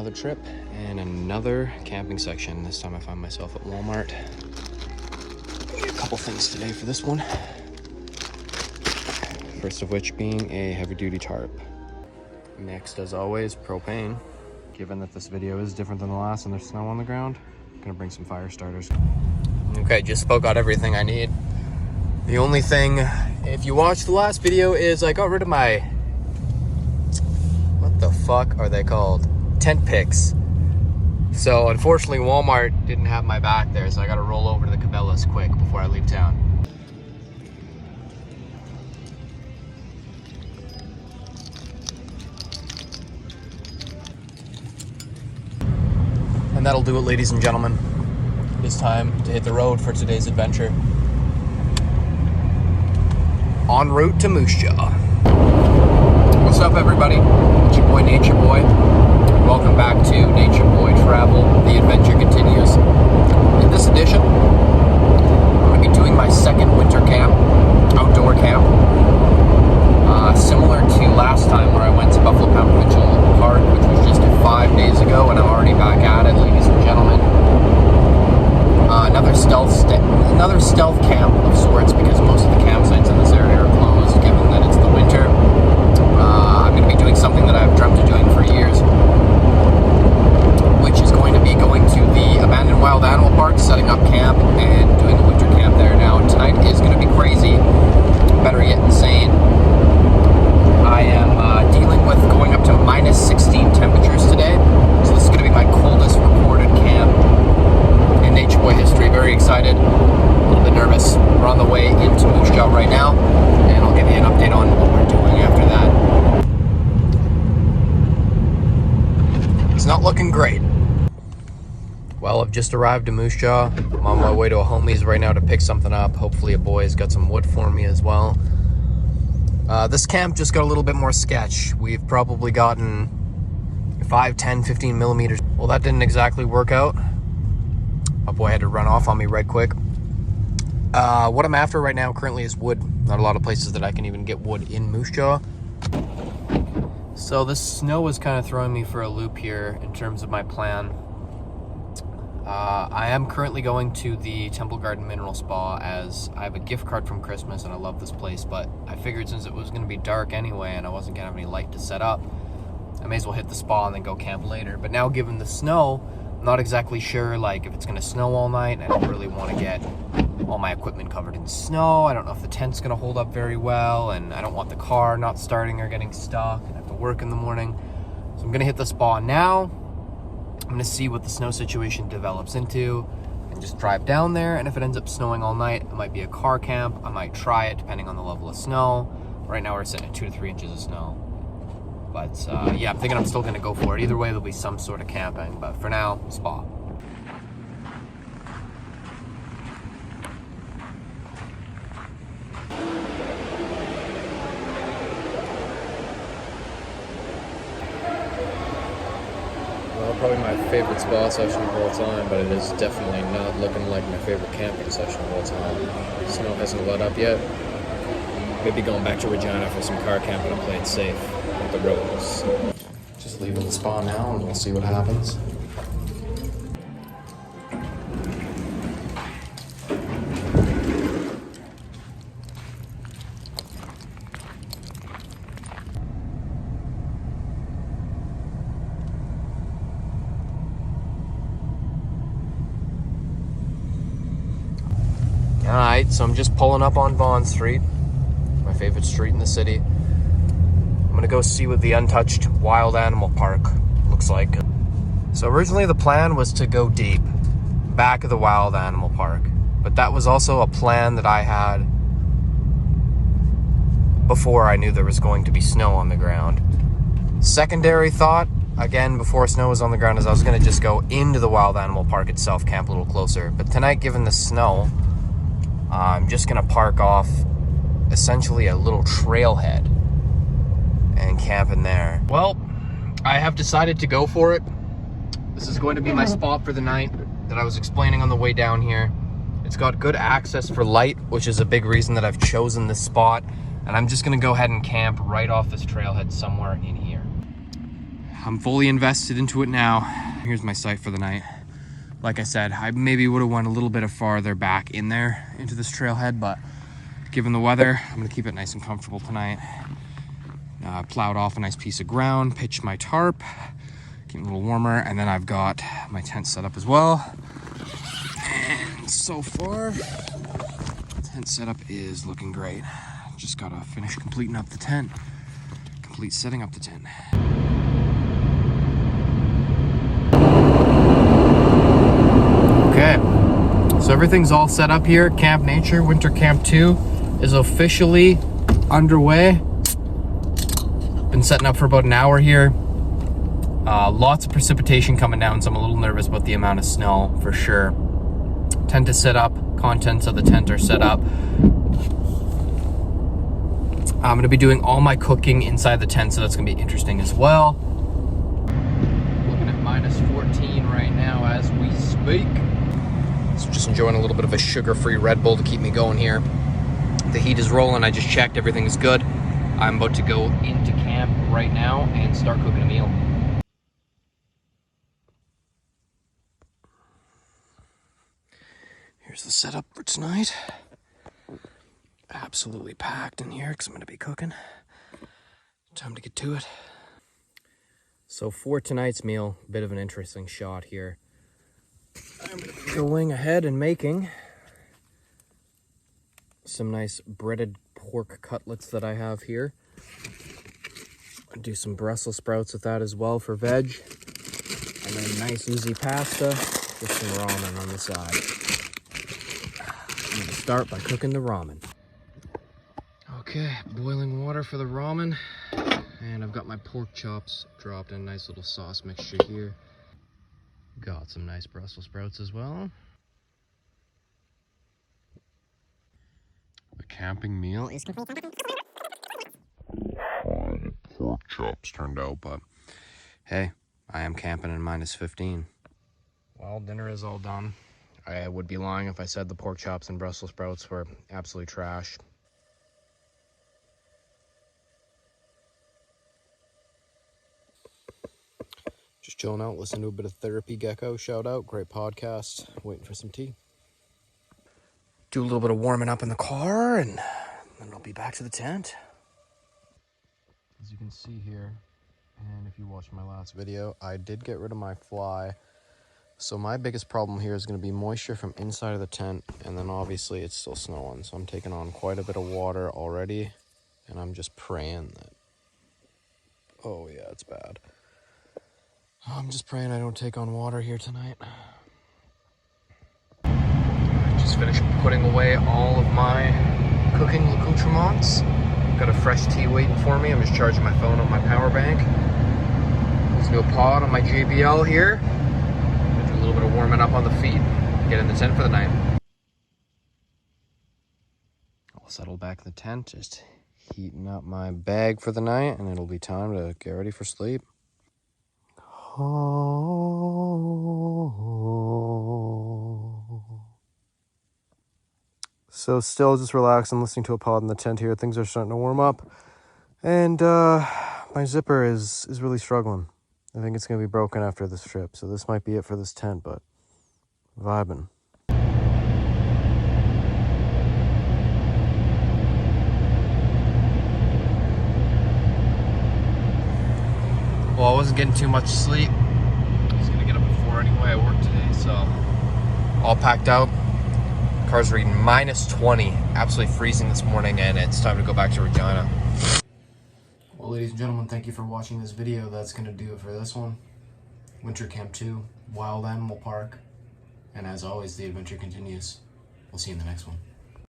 another trip and another camping section. This time I find myself at Walmart. A couple things today for this one. First of which being a heavy-duty tarp. Next, as always, propane. Given that this video is different than the last and there's snow on the ground, I'm gonna bring some fire starters. Okay, just spoke out everything I need. The only thing, if you watched the last video, is I got rid of my, what the fuck are they called? Tent picks. So unfortunately Walmart didn't have my back there, so I gotta roll over to the Cabela's quick before I leave town. And that'll do it, ladies and gentlemen. It's time to hit the road for today's adventure. En route to Moose Jaw. What's up, everybody? It's your boy, Nature Boy. Welcome back to Nature Boy Travel. The adventure continues. In this edition, I'm going to be doing my second winter camp, outdoor camp. Similar to last time where I went to Buffalo Pound Provincial Park, which was just 5 days ago, and I'm already back at it, ladies and gentlemen. Another stealth camp of sorts, because most of the campsites in this area are closed, given that it's the winter. I'm going to be doing something that I've dreamt of doing for years, which is going to be going to the abandoned wild animal park, setting up camp, and doing a winter camp there. Now, tonight is going to be crazy, better yet insane. I am dealing with going up to minus 16 temperatures today, so this is going to be my coldest recorded camp in Nature Boy history. Very excited, a little bit nervous. We're on the way into Moose Jaw right now, and I'll give you an update on what we're doing after that. It's not looking great. Well, I've just arrived to Moose Jaw. I'm on my way to a homie's right now to pick something up. Hopefully a boy's got some wood for me as well. This camp just got a little bit more sketch. We've probably gotten 5, 10, 15 millimeters. Well, that didn't exactly work out. My boy had to run off on me right quick. What I'm after right now currently is wood. Not a lot of places that I can even get wood in Moose Jaw. So the snow is kind of throwing me for a loop here in terms of my plan. I am currently going to the Temple Garden Mineral Spa, as I have a gift card from Christmas and I love this place, but I figured since it was going to be dark anyway and I wasn't going to have any light to set up, I may as well hit the spa and then go camp later. But now, given the snow, I'm not exactly sure like if it's going to snow all night. I don't really want to get all my equipment covered in snow. I don't know if the tent's going to hold up very well, and I don't want the car not starting or getting stuck and I have to work in the morning. So I'm going to hit the spa now. I'm going to see what the snow situation develops into and just drive down there. And if it ends up snowing all night, it might be a car camp. I might try it depending on the level of snow. Right now we're sitting at 2 to 3 inches of snow. But yeah, I'm thinking I'm still going to go for it. Either way, there'll be some sort of camping. But for now, spa. Well, probably my favorite spa session of all time, but it is definitely not looking like my favorite camping session of all time. Snow hasn't let up yet. Maybe going back to Regina for some car camping and playing safe with the roads. Just leaving the spa now and we'll see what happens. Alright, so I'm just pulling up on Vaughan Street, my favorite street in the city. I'm gonna go see what the untouched wild animal park looks like. So originally the plan was to go deep, back of the wild animal park. But that was also a plan that I had before I knew there was going to be snow on the ground. Secondary thought, again, before snow was on the ground, is I was gonna just go into the wild animal park itself, camp a little closer. But tonight, given the snow, I'm just gonna park off essentially a little trailhead and camp in there. Well, I have decided to go for it. This is going to be my spot for the night that I was explaining on the way down here. It's got good access for light, which is a big reason that I've chosen this spot. And I'm just gonna go ahead and camp right off this trailhead somewhere in here. I'm fully invested into it now. Here's my site for the night. Like I said, I maybe would have went a little bit farther back in there into this trailhead, but given the weather, I'm gonna keep it nice and comfortable tonight. Plowed off a nice piece of ground, pitched my tarp, getting a little warmer, and then I've got my tent set up as well. And so far, tent setup is looking great. Just gotta finish completing up the tent, complete setting up the tent. Okay, so everything's all set up here. Camp Nature Winter Camp 2 is officially underway. Been setting up for about an hour here. Lots of precipitation coming down, so I'm a little nervous about the amount of snow for sure. Tent is set up, contents of the tent are set up. I'm gonna be doing all my cooking inside the tent, so that's gonna be interesting as well. Looking at -14 right now as we speak. So just enjoying a little bit of a sugar-free Red Bull to keep me going here. The heat is rolling, I just checked, everything is good. I'm about to go into camp right now and start cooking a meal. Here's the setup for tonight. Absolutely packed in here because I'm going to be cooking. Time to get to it. So for tonight's meal, a bit of an interesting shot here. I'm going to be going ahead and making some nice breaded pork cutlets that I have here. I'll do some Brussels sprouts with that as well for veg. And then nice easy pasta with some ramen on the side. I'm going to start by cooking the ramen. Okay, boiling water for the ramen. And I've got my pork chops dropped in a nice little sauce mixture here. Got some nice Brussels sprouts as well. The camping meal is complete. Pork chops turned out, but hey, I am camping in -15. Well, dinner is all done. I would be lying if I said the pork chops and Brussels sprouts were absolutely trash. Just chilling out, listening to a bit of Therapy Gecko. Shout out, great podcast. Waiting for some tea. Do a little bit of warming up in the car, and then I'll be back to the tent. As you can see here, and if you watched my last video, I did get rid of my fly. So my biggest problem here is going to be moisture from inside of the tent, and then obviously it's still snowing. So I'm taking on quite a bit of water already, and I'm just praying that, oh yeah, it's bad. I'm just praying I don't take on water here tonight. Just finished putting away all of my cooking accoutrements. Got a fresh tea waiting for me. I'm just charging my phone on my power bank. There's no pod on my JBL here. Do a little bit of warming up on the feet. Get in the tent for the night. I'll settle back in the tent, just heating up my bag for the night, and it'll be time to get ready for sleep. So still just relaxing, listening to a pod in the tent here. Things are starting to warm up. And my zipper is really struggling. I think it's going to be broken after this trip. So this might be it for this tent, but vibing. Well, I wasn't getting too much sleep. I was going to get up at 4 anyway. I work today, so all packed out. Car's reading -20, absolutely freezing this morning, and it's time to go back to Regina. Well, ladies and gentlemen, thank you for watching this video. That's going to do it for this one. Winter Camp 2, Wild Animal Park. And as always, the adventure continues. We'll see you in the next one.